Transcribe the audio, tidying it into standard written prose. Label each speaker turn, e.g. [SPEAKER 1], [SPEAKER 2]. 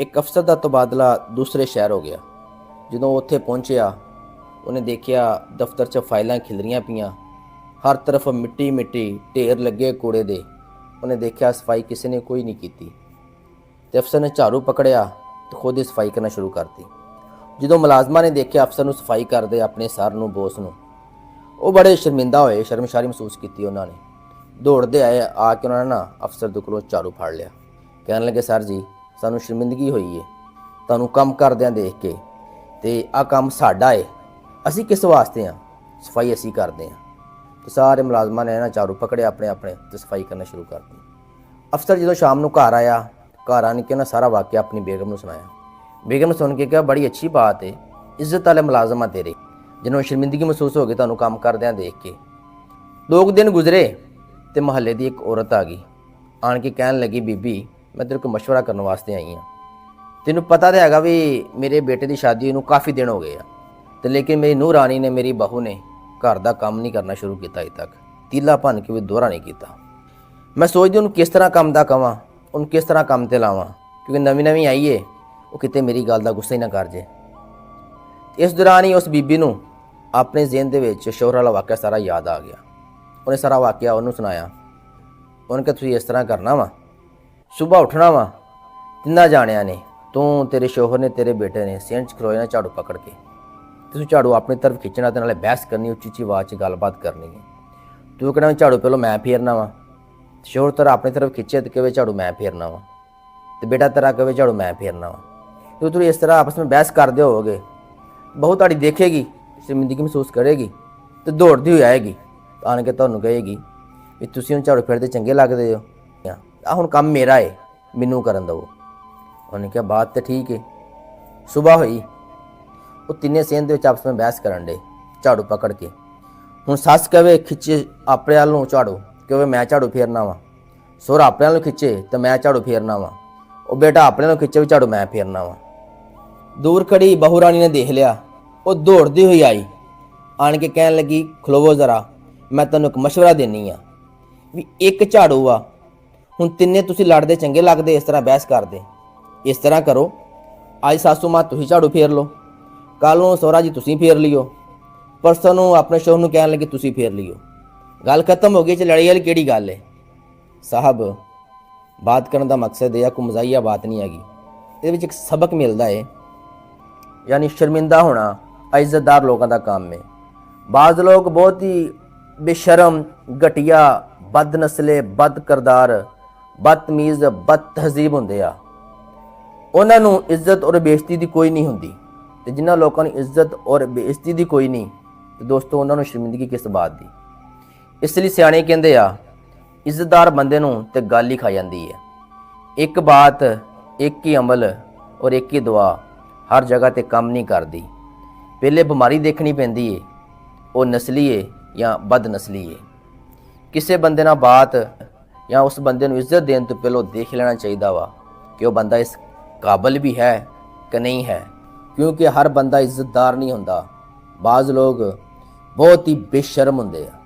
[SPEAKER 1] ਇੱਕ ਅਫਸਰ ਦਾ ਤਬਾਦਲਾ ਦੂਸਰੇ ਸ਼ਹਿਰ ਹੋ ਗਿਆ। ਜਦੋਂ ਉੱਥੇ ਪਹੁੰਚਿਆ ਉਹਨੇ ਦੇਖਿਆ ਦਫ਼ਤਰ 'ਚ ਫਾਈਲਾਂ ਖਿਲਰੀਆਂ ਪਈਆਂ, ਹਰ ਤਰਫ ਮਿੱਟੀ ਮਿੱਟੀ ਢੇਰ ਲੱਗੇ ਕੂੜੇ ਦੇ। ਉਹਨੇ ਦੇਖਿਆ ਸਫਾਈ ਕਿਸੇ ਨੇ ਕੋਈ ਨਹੀਂ ਕੀਤੀ ਤੇ ਅਫਸਰ ਨੇ ਝਾੜੂ ਪਕੜਿਆ ਤੇ ਖੁਦ ਹੀ ਸਫਾਈ ਕਰਨਾ ਸ਼ੁਰੂ ਕਰਤੀ। ਜਦੋਂ ਮੁਲਾਜ਼ਮਾਂ ਨੇ ਦੇਖਿਆ ਅਫਸਰ ਨੂੰ ਸਫਾਈ ਕਰਦੇ, ਆਪਣੇ ਸਰ ਨੂੰ, ਬੋਸ ਨੂੰ, ਉਹ ਬੜੇ ਸ਼ਰਮਿੰਦਾ ਹੋਏ, ਸ਼ਰਮਸ਼ਾਰੀ ਮਹਿਸੂਸ ਕੀਤੀ। ਉਹਨਾਂ ਨੇ ਦੌੜਦੇ ਆਏ, ਆ ਕੇ ਉਹਨਾਂ ਨੇ ਅਫਸਰ ਦੇ ਕੋਲੋਂ ਝਾੜੂ ਫੜ ਲਿਆ। ਕਹਿਣ ਲੱਗੇ, ਸਰ ਜੀ ਸਾਨੂੰ ਸ਼ਰਮਿੰਦਗੀ ਹੋਈ ਹੈ ਤੁਹਾਨੂੰ ਕੰਮ ਕਰਦਿਆਂ ਦੇਖ ਕੇ, ਤੇ ਆਹ ਕੰਮ ਸਾਡਾ ਹੈ, ਅਸੀਂ ਕਿਸ ਵਾਸਤੇ ਹਾਂ, ਸਫਾਈ ਅਸੀਂ ਕਰਦੇ ਹਾਂ। ਤੇ ਸਾਰੇ ਮੁਲਾਜ਼ਮਾਂ ਨੇ ਝਾੜੂ ਪਕੜਿਆ ਆਪਣੇ ਆਪਣੇ ਤੇ ਸਫਾਈ ਕਰਨਾ ਸ਼ੁਰੂ ਕਰਤੀ। ਅਫਸਰ ਜਦੋਂ ਸ਼ਾਮ ਨੂੰ ਘਰ ਆਇਆ, ਘਰ ਆਣ ਕੇ ਸਾਰਾ ਵਾਕਿਆ ਆਪਣੀ ਬੇਗਮ ਨੂੰ ਸੁਣਾਇਆ। ਬੇਗਮ ਸੁਣ ਕੇ ਕਿਹਾ, ਬੜੀ ਅੱਛੀ ਬਾਤ ਹੈ, ਇੱਜ਼ਤ ਵਾਲੇ ਮੁਲਾਜ਼ਮ ਆ ਤੇਰੇ, ਜਿਹਨਾਂ ਨੂੰ ਸ਼ਰਮਿੰਦਗੀ ਮਹਿਸੂਸ ਹੋ ਗਈ ਤੁਹਾਨੂੰ ਕੰਮ ਕਰਦਿਆਂ ਦੇਖ ਕੇ। 2 ਦਿਨ ਗੁਜ਼ਰੇ ਤੇ ਮਹੱਲੇ ਦੀ ਇੱਕ ਔਰਤ ਆ ਗਈ, ਆਣ ਕੇ ਕਹਿਣ ਲੱਗੀ, ਬੀਬੀ ਮੈਂ ਤੇਰੇ ਕੋਲ ਮਸ਼ਵਰਾ ਕਰਨ ਵਾਸਤੇ ਆਈ ਹਾਂ। ਤੈਨੂੰ ਪਤਾ ਤਾਂ ਹੈਗਾ ਵੀ ਮੇਰੇ ਬੇਟੇ ਦੀ ਸ਼ਾਦੀ ਨੂੰ ਕਾਫੀ ਦਿਨ ਹੋ ਗਏ ਆ, ਤੇ ਲੇਕਿਨ ਮੇਰੀ ਨੂੰਹ ਰਾਣੀ ਨੇ, ਮੇਰੀ ਬਹੂ ਨੇ ਘਰ ਦਾ ਕੰਮ ਨਹੀਂ ਕਰਨਾ ਸ਼ੁਰੂ ਕੀਤਾ ਅਜੇ ਤੱਕ, ਤੀਲਾ ਭੰਨ ਕੇ ਵੀ ਦੋਹਰਾ ਨਹੀਂ ਕੀਤਾ। ਮੈਂ ਸੋਚਦੀ ਉਹਨੂੰ ਕਿਸ ਤਰ੍ਹਾਂ ਕੰਮ ਦਾ ਕਵਾਂ, ਉਹਨੂੰ ਕਿਸ ਤਰ੍ਹਾਂ ਕੰਮ ਤੇ ਲਾਵਾਂ, ਕਿਉਂਕਿ ਨਵੀਂ ਆਈ ਏ, ਉਹ ਕਿਤੇ ਮੇਰੀ ਗੱਲ ਦਾ ਗੁੱਸਾ ਹੀ ਨਾ ਕਰ ਜੇ। ਇਸ ਦੌਰਾਨ ਹੀ ਉਸ ਬੀਬੀ ਨੂੰ ਆਪਣੇ ਜ਼ਿਹਨ ਦੇ ਵਿੱਚ ਸ਼ੋਹਰ ਵਾਲਾ ਵਾਕਿਆ ਸਾਰਾ ਯਾਦ ਆ ਗਿਆ। ਉਹਨੇ ਸਾਰਾ ਵਾਕਿਆ ਉਹਨੂੰ ਸੁਣਾਇਆ। ਉਹਨੇ ਕਿਹਾ, ਤੁਸੀਂ ਇਸ ਤਰ੍ਹਾਂ ਕਰਨਾ ਵਾ, ਸੁਬਾਹ ਉੱਠਣਾ ਵਾ, ਤਿੰਨਾਂ ਜਾਣਿਆਂ ਨੇ, ਤੂੰ, ਤੇਰੇ ਸ਼ੋਹਰ ਨੇ, ਤੇਰੇ ਬੇਟੇ ਨੇ, ਸੇਨ 'ਚ ਖਲੋਏ ਨਾ ਝਾੜੂ ਪਕੜ ਕੇ, ਤੁਸੀਂ ਝਾੜੂ ਆਪਣੀ ਤਰਫ ਖਿੱਚਣਾ ਤੇ ਨਾਲੇ ਬਹਿਸ ਕਰਨੀ, ਉੱਚੀ ਉੱਚੀ ਆਵਾਜ਼ 'ਚ ਗੱਲਬਾਤ ਕਰਨੀ ਹੈ। ਤੂੰ ਕਹਿਣਾ ਝਾੜੂ ਪਹਿਲਾਂ ਮੈਂ ਫੇਰਨਾ ਵਾ, ਸ਼ੋਹਰ ਤੇਰਾ ਆਪਣੀ ਤਰਫ ਖਿੱਚੇ ਤੇ ਕਹੇ ਝਾੜੂ ਮੈਂ ਫੇਰਨਾ ਵਾ, ਤੇ ਬੇਟਾ ਤੇਰਾ ਕਹੇ ਝਾੜੂ ਮੈਂ ਫੇਰਨਾ ਵਾ। तो तुम इस तरह आपस में बहस करते होगे, बहू ताड़ी देखेगी, शर्मिंदगी महसूस करेगी तो दौड़ती हुई आएगी, आन के तुहानूं कहेगी भी तुसीं हुण झाड़ू फेरदे चंगे लगदे हो, आ हुण काम मेरा है, मैनूं करन दवो। उन्हें कहा बात तो ठीक है। सुबह हुई, वो तिन्ने सेहन दे विच आपस में बहस करन डे झाड़ू पकड़ के। हुण सस कहे खिच्चे अपने वाल नूं झाड़ू, कहे मैं झाड़ू फेरना वा, सोहरा अपने वाल नूं खिच्चे तो मैं झाड़ू फेरना वा, वो बेटा अपने वाल खिच्चे भी झाड़ू मैं फेरना वा। दूर खड़ी बहू रानी ने देख लिया, वो दौड़ती हुई आई, आन के कहन लगी खलोवो जरा, मैं तैनूं एक मशवरा देनी आ भी एक झाड़ू आ, हुण तिन्ने तुसीं लड़दे चंगे लगदे, इस तरह बहस करदे, इस तरह करो अज सासू मां तुसीं झाड़ू फेर लो, कल नूं सोहरा जी तुसीं फेर लियो, परसों नूं अपने शोहर नूं कहन लगे तुसीं फेर लियो। गल खत्म हो गई, च लड़ी वाली किहड़ी गल है साहब। बात करने का मकसद है, कोई मजाइया बात नहीं हैगी, इहदे विच एक सबक मिलता है, यानी शर्मिंदा होना इज्जतदार लोगों का काम है। बाज़ लोग बहुत ही बेशरम, घटिया, बदनस्ले, बद करदार, बदतमीज़, बद तहजीब होंदे आ, उन्हां नूं इज्जत और बेइज्जती दी कोई नहीं हुंदी, ते जिन्हां लोकां नूं इज्जत और बेइज्जती दी कोई नहीं, ते दोस्तों उन्हां नूं शर्मिंदगी किस बात दी। इसलिए सियाणे कहंदे आ इज्जतदार बंदे नूं ते गल ही खा जांदी है। एक बात, एक ही अमल और एक ही दुआ हर जगह ते काम नहीं करती। पहले बीमारी देखनी पैंदी है, वो नस्ली है या बदनस्ली है। किसी बंदे नाल बात या उस बंदे नूं इज्जत देने तो पहलों देख लेना चाहिए वा कि वह बंदा इस काबिल भी है कि नहीं है, क्योंकि हर बंदा इज्जतदार नहीं होंदा। बाज़ लोग बहुत ही बेशर्म होंदे आ।